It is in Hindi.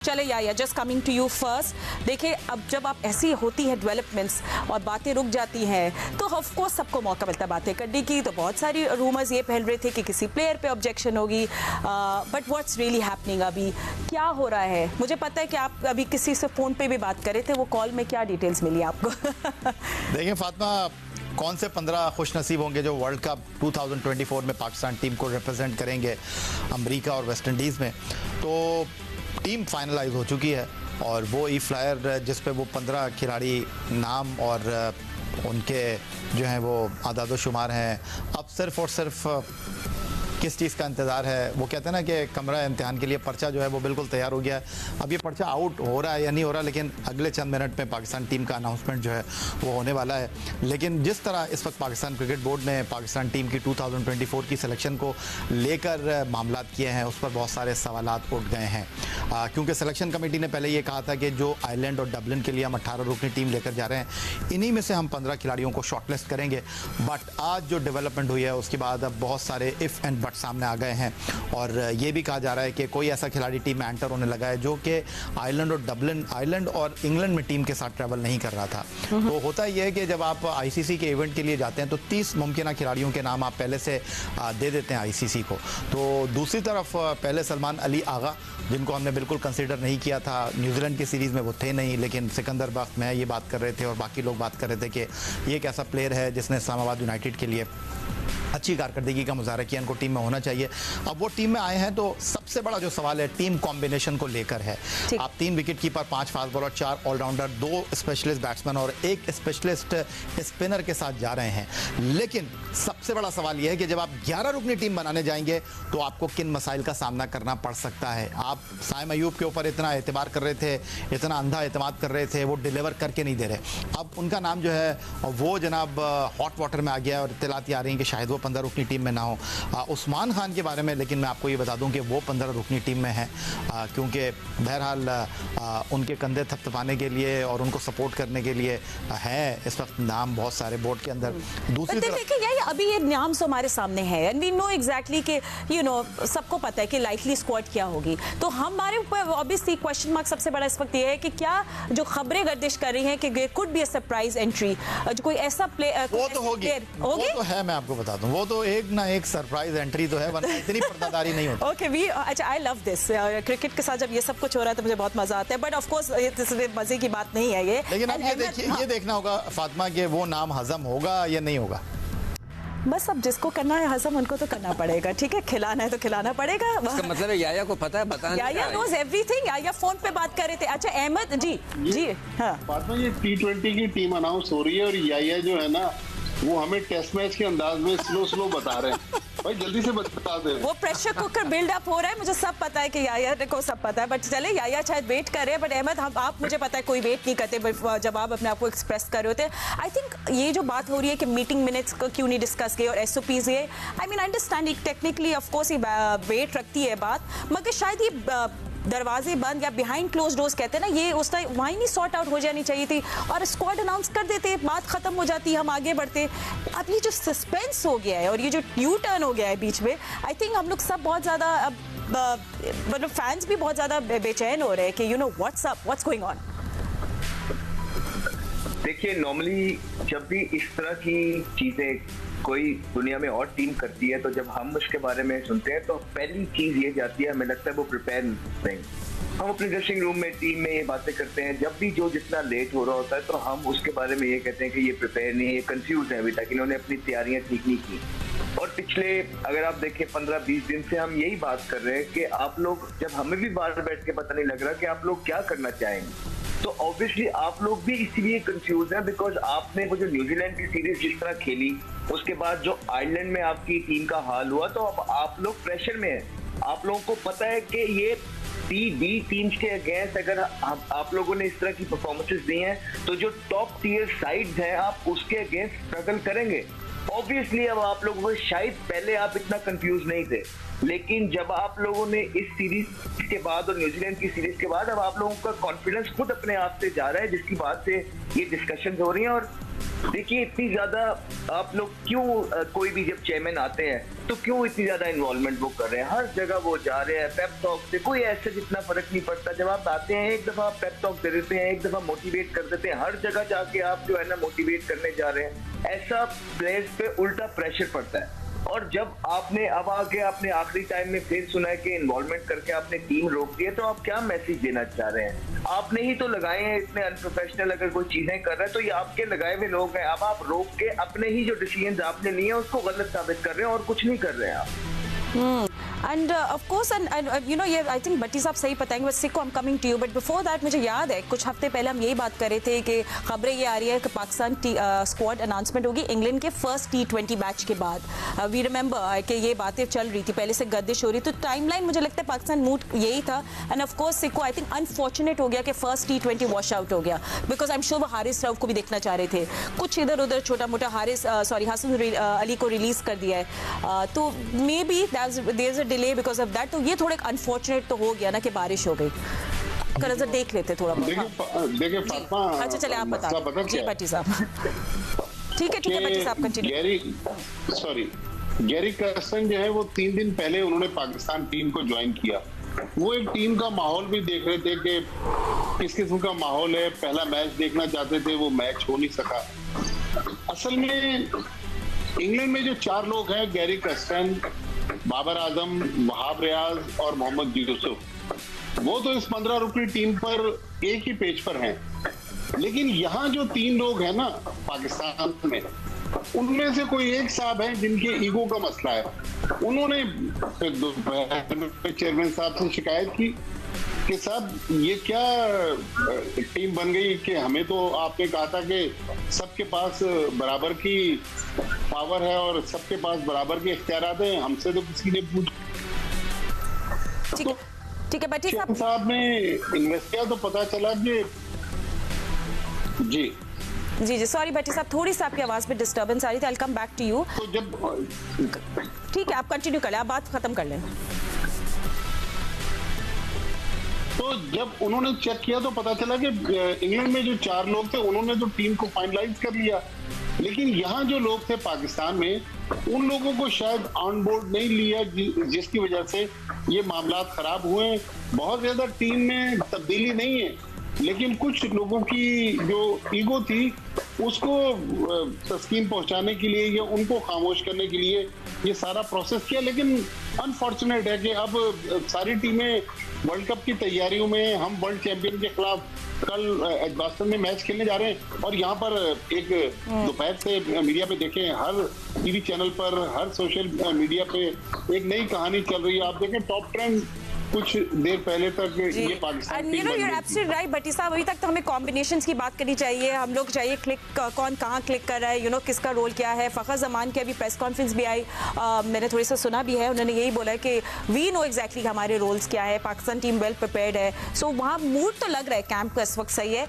चले या just coming to you first, देखिए अब जब आप ऐसी होती है डेवलपमेंट्स और बातें रुक जाती हैं तो ऑफ कोर्स सबको मौका मिलता है बातें करने की। तो बहुत सारी रूमर्स ये फैल रहे थे कि किसी प्लेयर पे ऑब्जेक्शन होगी, बट व्हाट्स रियली हैपनिंग, अभी क्या हो रहा है? मुझे पता है कि आप अभी किसी से फ़ोन पे भी बात कर रहे थे, वो कॉल में क्या डिटेल्स मिली आपको? देखिए फातिमा, कौन से 15 खुशनसीब होंगे जो वर्ल्ड कप 2024 में पाकिस्तान टीम को रिप्रेजेंट करेंगे अमेरिका और वेस्ट इंडीज़ में। तो टीम फाइनलाइज हो चुकी है और वो ई फ्लायर जिस पे वो 15 खिलाड़ी नाम और उनके जो हैं वो आदाद शुमार हैं, अब सिर्फ और सिर्फ किस चीज़ का इंतज़ार है। वो कहते हैं ना कि कमरा इम्तिहान के लिए पर्चा जो है वो बिल्कुल तैयार हो गया है। अब ये पर्चा आउट हो रहा है या नहीं हो रहा, लेकिन अगले चंद मिनट में पाकिस्तान टीम का अनाउंसमेंट जो है वो होने वाला है। लेकिन जिस तरह इस वक्त पाकिस्तान क्रिकेट बोर्ड ने पाकिस्तान टीम की 2024 की सिलेक्शन को लेकर मामला किए हैं, उस पर बहुत सारे सवालात उठ गए हैं, क्योंकि सिलेक्शन कमेटी ने पहले ये कहा था कि जो आयरलैंड और डबलिन के लिए हम 18 रुकनी टीम लेकर जा रहे हैं, इन्हीं में से हम 15 खिलाड़ियों को शॉर्टलिस्ट करेंगे। बट आज जो डेवलपमेंट हुई है उसके बाद अब बहुत सारे इफ़ एंड बट सामने आ गए हैं और ये भी कहा जा रहा है कि कोई ऐसा खिलाड़ी टीम में एंटर होने लगा है जो कि आयरलैंड और इंग्लैंड में टीम के साथ ट्रैवल नहीं कर रहा था। तो होता यह है कि जब आप आईसीसी के इवेंट के लिए जाते हैं तो 30 मुमकिन खिलाड़ियों के नाम आप पहले से दे देते हैं आईसीसी को। तो दूसरी तरफ पहले सलमान अली आगा, जिनको हमने बिल्कुल कंसीडर नहीं किया था, न्यूजीलैंड की सीरीज़ में वो थे नहीं, लेकिन सिकंदर बख्त में ये बात कर रहे थे और बाकी लोग बात कर रहे थे कि ये एक ऐसा प्लेयर है जिसने इस्लामाबाद यूनाइटेड के लिए अच्छी कारकर्दगी का मुजाहरा किया, इनको टीम में होना चाहिए। अब वो टीम में आए हैं तो सबसे बड़ा जो सवाल है टीम कॉम्बिनेशन को लेकर है। आप 3 wicket keeper, 5 fast bowler, 4 all rounder, 2 specialist batsman और 1 स्पेशलिस्ट स्पिनर के साथ जा रहे हैं। लेकिन सबसे बड़ा सवाल यह है कि जब आप 11 रुकनी टीम बनाने जाएंगे तो आपको किन मसाइल का सामना करना पड़ सकता है। आप साइम अयूब के ऊपर इतना एतबार कर रहे थे, इतना अंधा एतमाद कर रहे थे, वो डिलीवर करके नहीं दे रहे। अब उनका नाम जो है वो जनाब हॉट वाटर में आ गया और इत्तलात आ रही हैं कि शायद वो 15 रुकनी टीम में ना हो। उस्मान खान के बारे में लेकिन मैं आपको ये बता दूं कि वो 15 रुकनी टीम में है, क्योंकि बहरहाल उनके कंधे थपथपाने के लिए और उनको सपोर्ट करने के लिए है इस वक्त नाम बहुत सारे बोर्ड के अंदर। दूसरी देखिए अभी ये नाम तो हमारे सामने है एंड वी नो एग्जैक्टली कि सबको पता है कि लाइकली स्क्वाड क्या होगी। तो हमारे ऊपर ऑब्वियसली क्वेश्चन मार्क सबसे बड़ा इस वक्त ये है कि क्या जो खबरें गर्दिश कर रही हैं कि could be a surprise entry, जो कोई ऐसा प्लेयर वो तो होगी, वो तो है, मैं आपको बता दूं, वो तो एक ना एक सरप्राइज एंट्री तो है, वरना इतनी पर्दादारी नहीं होती। ओके, अच्छा, आई लव दिस। क्रिकेट के साथ जब ये सब कुछ हो रहा है तो मुझे बहुत मजा आता है, बट ऑफ कोर्स ये मजे की बात नहीं है ये। लेकिन अब ये देखना होगा फातिमा कि वो नाम हजम होगा या नहीं होगा। बस अब जिसको करना है हजम उनको तो करना पड़ेगा, ठीक है, खिलाना है तो खिलाना पड़ेगा। इसका मतलब है याया को पता है, बताना याया नोज एवरीथिंग। याया फोन पे बात कर रहे थे। अच्छा अहमद जी हाँ, फातिमा ये T20 की टीम अनाउंस हो रही है और याया जो है ना वो हमें टेस्ट मैच के अंदाज में स्लो बता रहे हैं। भाई जल्दी से बता दे। वो प्रेशर कुकर बिल्ड अप हो रहा है, मुझे सब पता है कि याया को सब पता है, बट चले याया शायद वेट कर रहे हैं, बट अहमद आप मुझे पता है कोई वेट नहीं करते जब आप अपने आप को एक्सप्रेस कर रहे होते हैं। आई थिंक ये जो बात हो रही है कि मीटिंग मिनट्स को क्यों नहीं डिस्कस किए और SOPs ये, I mean understand technically of course ये वेट रखती है बात, मगर शायद ये दरवाजे बंद या बिहाइंड क्लोज डोर्स कहते हैं ना, ये उस टाइम वहीं नहीं सॉर्ट आउट हो जानी चाहिए थी और स्क्वाड अनाउंस कर देते, बात खत्म हो जाती, हम आगे बढ़ते। अब ये जो सस्पेंस हो गया है और ये जो यू टर्न हो गया है बीच में, आई थिंक हम लोग सब बहुत ज़्यादा मतलब फैंस भी बहुत ज़्यादा बेचैन हो रहे हैं कि व्हाट्स गोइंग ऑन। देखिए नॉर्मली जब भी इस तरह की चीजें कोई दुनिया में और टीम करती है तो जब हम उसके बारे में सुनते हैं तो पहली चीज ये जाती है, हमें लगता है वो प्रिपेयर नहीं। हम अपने ड्रेसिंग रूम में टीम में ये बातें करते हैं, जब भी जो जितना लेट हो रहा होता है तो हम उसके बारे में ये कहते हैं कि ये प्रिपेयर नहीं है, ये कंफ्यूज है अभी तक, इन्होंने अपनी तैयारियां ठीक नहीं की। और पिछले अगर आप देखें 15-20 दिन से हम यही बात कर रहे हैं कि आप लोग, जब हमें भी बाहर बैठ के पता नहीं लग रहा कि आप लोग क्या करना चाहेंगे, तो ऑब्वियसली आप लोग भी इसीलिए कंफ्यूज हैं बिकॉज आपने वो जो न्यूजीलैंड की सीरीज जिस तरह खेली, उसके बाद जो आयरलैंड में आपकी टीम का हाल हुआ, तो अब आप लोग प्रेशर में हैं। आप लोगों को पता है कि ये बी टीम्स के अगेंस्ट अगर आप लोगों ने इस तरह की परफॉर्मेंसेस दी हैं तो जो टॉप टियर साइड्स हैं आप उसके अगेंस्ट स्ट्रगल करेंगे। ऑब्वियसली अब आप लोगों को शायद पहले आप इतना कंफ्यूज नहीं थे, लेकिन जब आप लोगों ने इस सीरीज के बाद और न्यूजीलैंड की सीरीज के बाद अब आप लोगों का कॉन्फिडेंस खुद अपने आप से जा रहा है, जिसकी बात से ये डिस्कशन हो रही है। और देखिए इतनी ज्यादा आप लोग क्यों कोई भी जब चेयरमैन आते हैं तो क्यों इतनी ज्यादा इन्वॉल्वमेंट वो कर रहे हैं, हर जगह वो जा रहे हैं पेप टॉक से, कोई ऐसे जितना फर्क नहीं पड़ता। जब आप आते हैं एक दफा पेप टॉक दे देते हैं, एक दफा मोटिवेट कर देते हैं, हर जगह जाके आप जो है ना मोटिवेट करने जा रहे हैं, ऐसा प्लेयर्स पे उल्टा प्रेशर पड़ता है। और जब आपने अब आके आपने आखिरी टाइम में फिर सुना है कि इन्वॉल्वमेंट करके आपने टीम रोक दी है, तो आप क्या मैसेज देना चाह रहे हैं? आपने ही तो लगाए हैं इतने अनप्रोफेशनल, अगर कोई चीजें कर रहे हैं तो ये आपके लगाए हुए लोग हैं। अब आप रोक के अपने ही जो डिसीजन आपने लिए हैं उसको गलत साबित कर रहे हैं और कुछ नहीं कर रहे हैं आप। And of course and you know ये आई थिंक भट्टी साहब सही बताएंगे, बट सिक्को I am coming to you, but before that मुझे याद है कुछ हफ्ते पहले हम यही बात कर रहे थे कि खबरें ये आ रही है कि पाकिस्तान स्क्वाड अनाउंसमेंट होगी इंग्लैंड के फर्स्ट T20 मैच के बाद। वी रिमेंबर कि ये बातें चल रही थी, पहले से गर्दिश हो रही, तो टाइमलाइन मुझे लगता है पाकिस्तान मूड यही था। And of course सिक्को I think unfortunate हो गया कि फर्स्ट T20 वॉश आउट हो गया, बिकॉज आई एम श्योर वो हारिस रऊफ को भी देखना चाह रहे थे, कुछ इधर उधर छोटा मोटा हसन अली को रिलीज कर दिया है, तो may be there is a delay because of that. तो ये थोड़ा अनफॉर्चुनेट तो हो गया ना कि बारिश हो गई। नजर देख लेते थोड़ा बहुत। देखिए फातिमा, अच्छा चले आप बता जी भट्टी साहब। ठीक है भट्टी साहब कंटिन्यू। गैरी कर्स्टन जो है वो 3 दिन पहले उन्होंने पाकिस्तान टीम को ज्वाइन किया। वो एक टीम का माहौल भी देख रहे थे कि किस किस्म का माहौल है, पहला मैच देखना चाहते थे, वो मैच हो नहीं सका। असल में इंग्लैंड में जो 4 लोग हैं, गैरी कर्स्टन, बाबर आजम, वहाब रियाज और मोहम्मद यूसुफ, वो तो इस 15 रुपये टीम पर एक ही पेज पर हैं। लेकिन यहाँ जो 3 लोग हैं ना पाकिस्तान में, उनमें से कोई एक साहब है जिनके ईगो का मसला है। उन्होंने फिर दोपहर में चेयरमैन साहब से शिकायत की कि साहब ये क्या टीम बन गई कि हमें तो आपने कहा था कि सबके पास बराबर की पावर है और सबके पास बराबर के इख्तियारात हैं, हमसे तो किसी ने पूछ। ठीक है भट्टी साहब ने इन्वेस्ट किया तो पता चला कि जी सॉरी भट्टी साहब, थोड़ी सी आपकी आवाज में डिस्टर्बेंस आ रही थी। I will come back to you. तो जब ठीक है आप कंटिन्यू कर लें, आप बात खत्म कर लें। तो जब उन्होंने चेक किया तो पता चला कि इंग्लैंड में जो 4 लोग थे उन्होंने तो टीम को फाइनलाइज कर लिया, लेकिन यहाँ जो लोग थे पाकिस्तान में, उन लोगों को शायद ऑन बोर्ड नहीं लिया, जिसकी वजह से ये मामला खराब हुए। बहुत ज्यादा टीम में तब्दीली नहीं है, लेकिन कुछ लोगों की जो ईगो थी उसको तस्कीन पहुंचाने के लिए या उनको खामोश करने के लिए ये सारा प्रोसेस किया। लेकिन अनफॉर्चुनेट है कि अब सारी टीमें वर्ल्ड कप की तैयारियों में, हम वर्ल्ड चैंपियन के खिलाफ कल एजबास्टन में मैच खेलने जा रहे हैं, और यहाँ पर एक दोपहर से मीडिया पे देखें, हर टीवी चैनल पर, हर सोशल मीडिया पे एक नई कहानी चल रही है। आप देखें टॉप ट्रेंड कुछ देर पहले तक ये Pakistan you know you are absolutely right Bhatti sahab, अभी तक तो हमें कॉम्बिनेशंस की बात करनी चाहिए। हम लोग चाहिए क्लिक कौन कहाँ क्लिक कर रहा है, यू नो किसका रोल क्या है। फ़खर ज़मान की अभी प्रेस कॉन्फ्रेंस भी आई, मैंने थोड़ी सा सुना भी है, उन्होंने यही बोला है कि वी नो एग्जैक्टली हमारे रोल्स क्या है, पाकिस्तान टीम वेल प्रिपेयर्ड है। सो वहाँ मूड तो लग रहा है कैंप का इस वक्त सही है।